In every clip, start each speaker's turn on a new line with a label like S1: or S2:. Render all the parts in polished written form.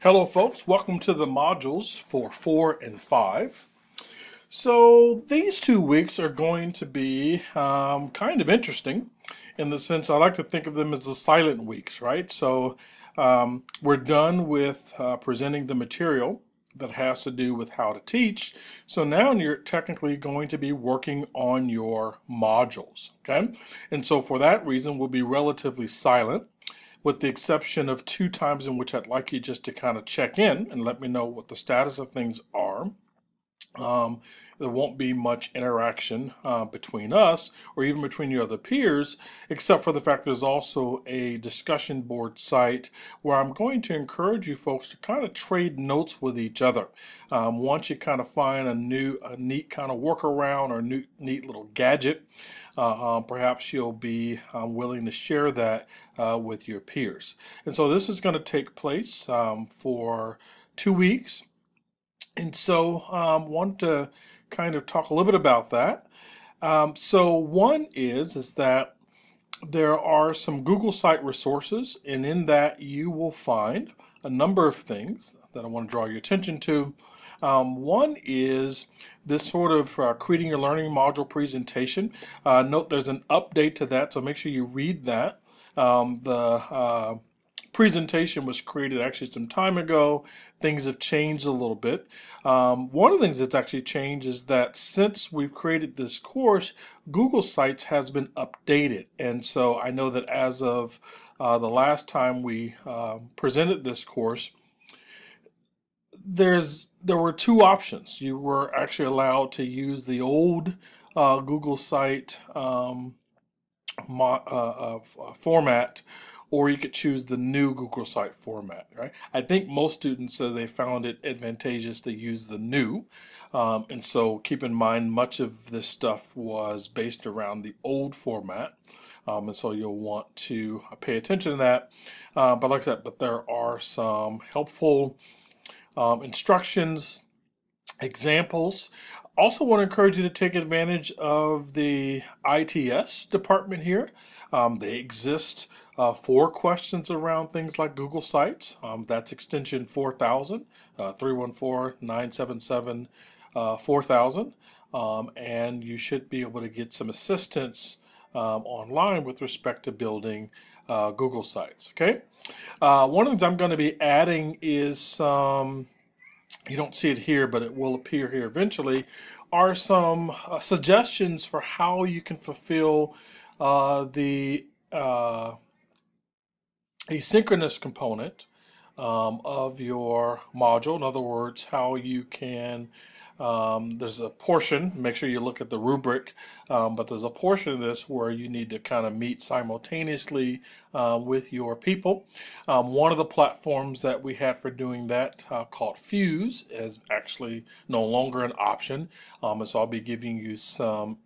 S1: Hello folks, welcome to the modules for 4 and 5. So these 2 weeks are going to be kind of interesting in the sense I like to think of them as the silent weeks, right? So we're done with presenting the material that has to do with how to teach. So now you're technically going to be working on your modules, okay? And so for that reason, we'll be relatively silent with the exception of 2 times in which I'd like you just to kind of check in and let me know what the status of things are. Um, there won't be much interaction between us or even between your other peers, except for the fact there's also a discussion board site where I'm going to encourage you folks to kind of trade notes with each other. Once you kind of find a neat kind of workaround or neat little gadget, perhaps you'll be willing to share that with your peers. And so this is going to take place for 2 weeks. And so want to kind of talk a little bit about that. So one is that there are some Google site resources, and in that you will find a number of things that I want to draw your attention to. One is this sort of creating your learning module presentation. Note there's an update to that, so make sure you read that. The presentation was created actually some time ago. Things have changed a little bit. One of the things that's actually changed is that since we've created this course, Google Sites has been updated. And so I know that as of the last time we presented this course, there were 2 options. You were actually allowed to use the old Google Site format, or you could choose the new Google Site format, right? I think most students said they found it advantageous to use the new. And so keep in mind, much of this stuff was based around the old format. And so you'll want to pay attention to that. But like I said, there are some helpful instructions, examples. Also want to encourage you to take advantage of the ITS department here. They exist for questions around things like Google Sites. That's extension 4000, 314-977-4000. And you should be able to get some assistance online with respect to building Google Sites. Okay. One of the things I'm going to be adding is some, you don't see it here, but it will appear here eventually, are some suggestions for how you can fulfill the asynchronous component of your module. In other words, how you can, there's a portion, make sure you look at the rubric, but there's a portion of this where you need to kind of meet simultaneously with your people. One of the platforms that we had for doing that called Fuse is actually no longer an option. And so I'll be giving you some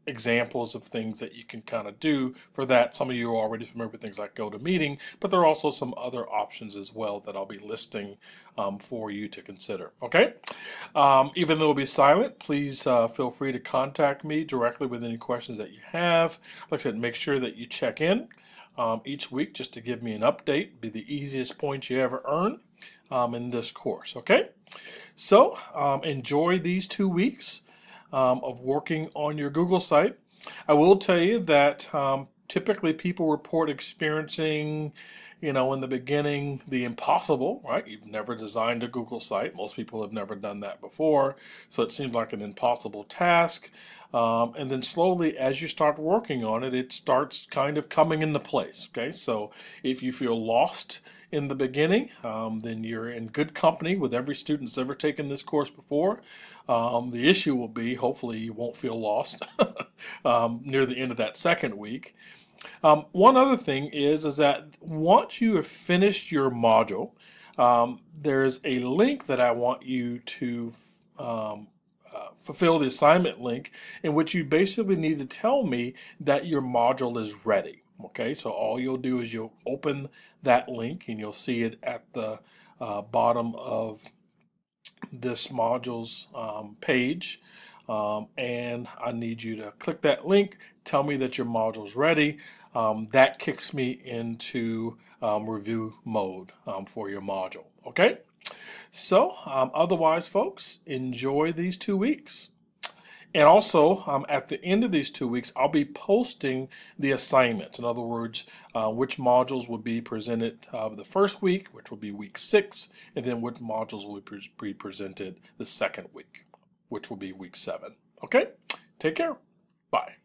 S1: examples of things that you can kind of do for that. Some of you are already familiar with things like GoToMeeting, but there are also some other options as well that I'll be listing for you to consider. Okay? Even though it'll be silent, please feel free to contact me directly with any questions that you have. Like I said, make sure that you check in each week just to give me an update. Be the easiest points you ever earn in this course. Okay? So enjoy these 2 weeks of working on your Google site. I will tell you that typically people report experiencing, in the beginning, the impossible, right? You've never designed a Google site. Most people have never done that before, so it seems like an impossible task. And then slowly, as you start working on it, it starts kind of coming into place, okay? So if you feel lost in the beginning, then you're in good company with every student that's ever taken this course before. The issue will be, hopefully you won't feel lost near the end of that second week. One other thing is that once you have finished your module, there's a link that I want you to fulfill, the assignment link, in which you basically need to tell me that your module is ready. Okay, so all you'll do is you'll open that link and you'll see it at the bottom of this module's page. And I need you to click that link, tell me that your module's ready. That kicks me into review mode for your module. Okay? So, otherwise, folks, enjoy these 2 weeks. And also, at the end of these 2 weeks, I'll be posting the assignments. In other words, which modules will be presented the first week, which will be week 6, and then which modules will be presented the second week, which will be week 7. Okay? Take care. Bye.